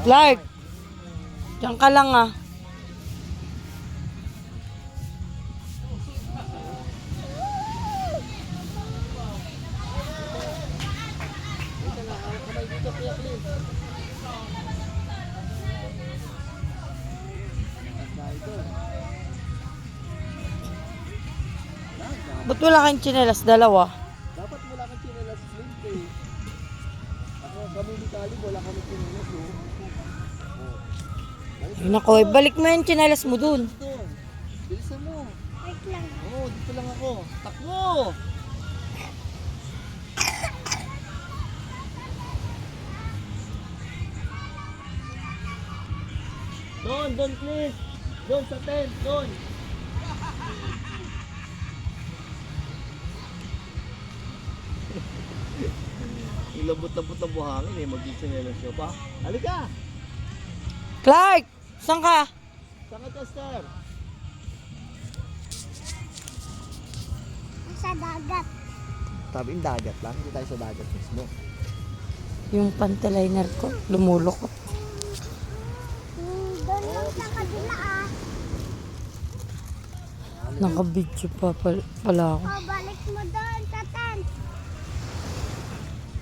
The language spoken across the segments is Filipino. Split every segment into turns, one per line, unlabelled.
Clark, diyan ka lang ah. Ba't wala kang tsinelas? Dalawa.
Dapat wala kang chinelas, Slim, eh. Ako, kami ni Kali, wala kami chinelas, oh.
Ay, nako, balik mo yung tsinelas mo dun.
Doon. Bilisan mo.
Wait lang.
Oo, dito lang ako. Takbo! Doon, please. Doon sa tent, doon. Ilabot-labot ng buhangin eh, mag-chinelas nyo pa. Halika!
Clark, saan ka?
Saan ka, Chester?
Sa dagat.
Tabing dagat lang, hindi tayo sa dagat mismo.
Yung panteliner ko, lumulok.
Doon lang sa kabila ah.
Nakabidyo pa pala ako.
O, balik mo doon sa tent.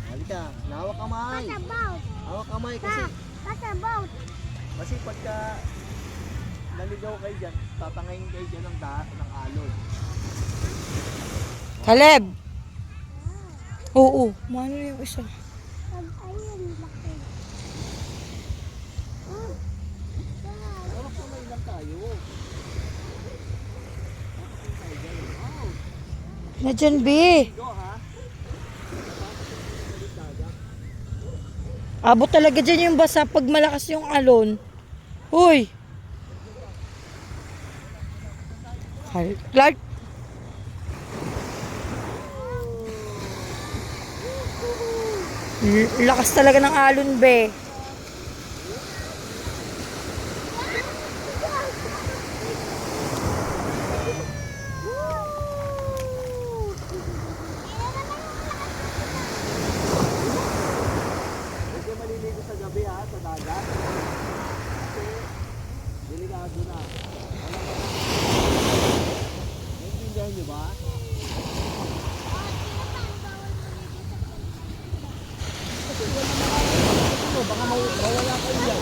Halika, hawak kamay.
Pasabaw.
Hawak kamay
Pasabaw.
kasi pagka naligaw kayo dyan, tatangayin kayo dyan ng alon.
Caleb! Oo, mano yung isa.
Ayun, laki. Oh.
Hawak kamay lang tayo.
Na dyan, B.
Go ha?
Abot talaga dyan yung basa pag malakas yung alon. Uy! Clark! Lakas talaga ng alon, be.
Huwag kayo maliligo sa gabi ha, sa dagat. Kasi, delikado na. Naintindihan niyo ba? Kasi wala na baka mawala kayo yan.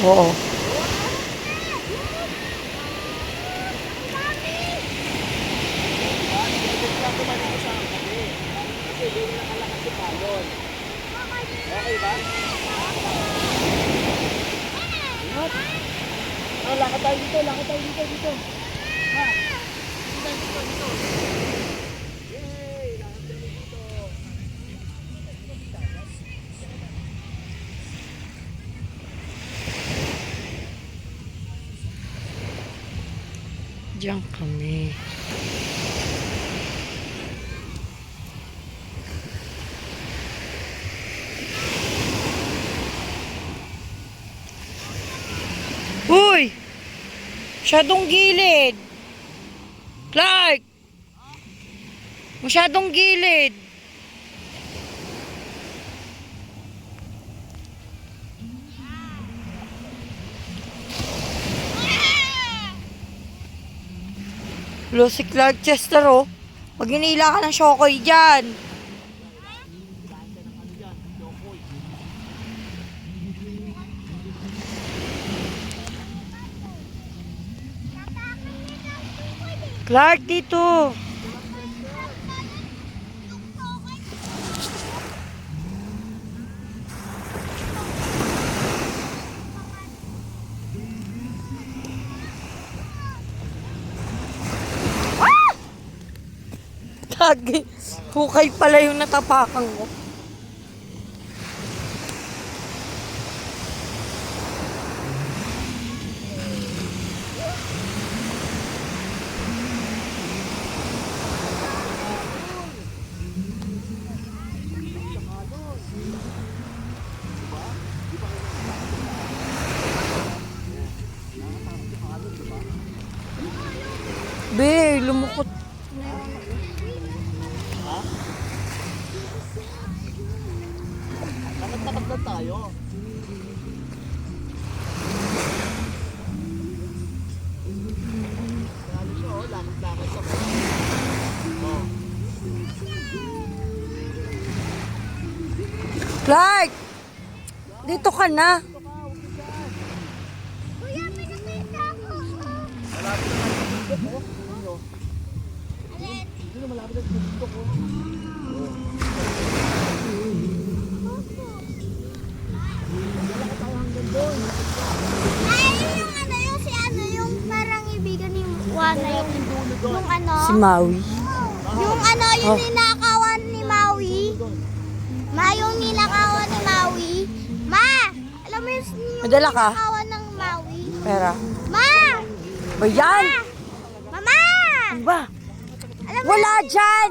Oo.
Okay ba? Ingat. Lakad tayo dito, dito. Ha? Dito. Yay! Lakad tayo dito.
Diyan kami. Uy! Masyadong gilid. Clark! Masyadong gilid. Lo si Clark Chester oh. Pag hinila ka ng Shokoy dyan. Clark dito. Tagi. Hukay pala yung natapakan ko. Be, lumukot.
Ha? Lakad-lakad lang tayo. Lalo siya, oh. Lakad-lakad sa oh.
Clark! Dito ka na.
Kuya, may nakita ako.
Malapit na tayo sa bundok, oh. Ano?
Alin?
Hindi na malapit na sa bundok, oh. Wala ka tayo hanggang doon.
Ay, yung ano, yung si ano, yung parang ibigan ni Juana, yung
Dulo doon.
ano.
Si Maui.
Yung ano, yung
Oh.
ninakawan ni Maui. Ma, yung ninakawan ni Maui. Ma! Alam mo yung
May dala ka?
ninakawan ng Maui?
Pera.
Ma!
Ba yan?
Mama!
Ano ba?
Alam mo,
Wala dyan!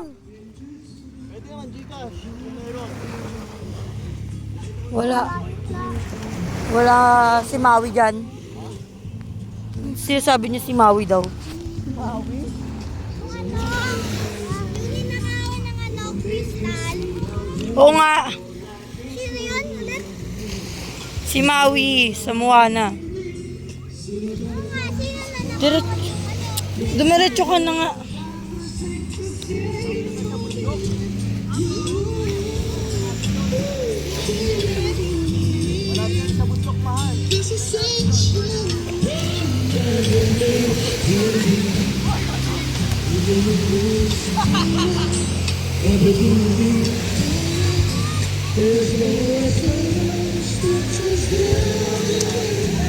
Pwede naman, Gcash. Kung meron.
Wala. Wala si Maui dyan. Sinasabi niya si Maui daw.
Maui?
yung ninakawan ng ano, crystal.
Oo nga.
Sino yun? Ulit?
Si Maui sa Moana.
Nga, sino na na?
Diretso. Dumiretso ka na nga.
Malapit na sa bundok, mahal.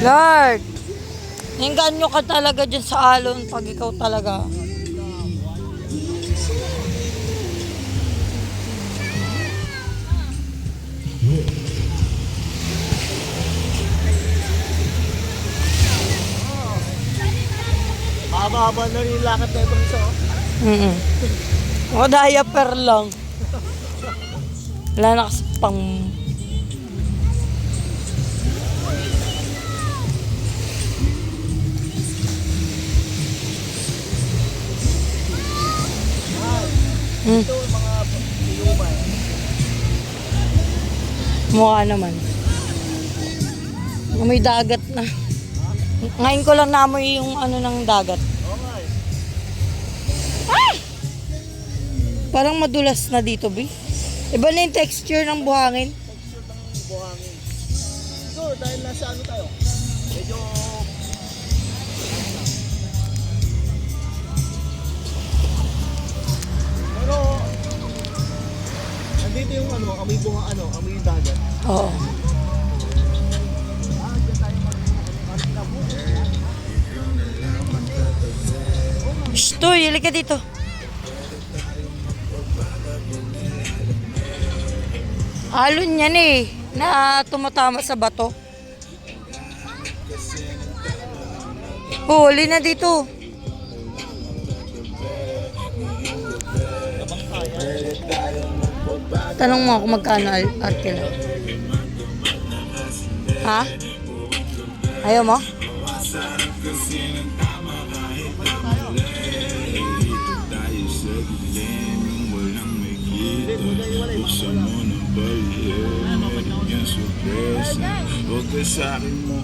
Lord, ningganyo ka talaga dyan sa alon pag ikaw talaga.
Mahaba-haba na rin yung lakad na itong isa, oh.
O diaper lang. Wala na kasi pang...
Ito, mga inuman.
Mukha naman. May dagat na. Ngayon ko lang naamoy yung ano ng dagat.
Okay.
Parang madulas na dito, Bi. Iba na yung texture ng buhangin.
Texture ng buhangin. Siguro dahil nasa ano tayo? Medyo... Pero... Nandito yung ano, amoy buha, ano, amoy dagat.
Oo.
Diyan tayo mag-inabuti.
Shh, Toy, halika dito. Alon yan eh, na tumatama sa bato. Huli na dito. Tanong mo ako magkano arkila. Ha? Ayaw mo?
Huwag ka sa akin mo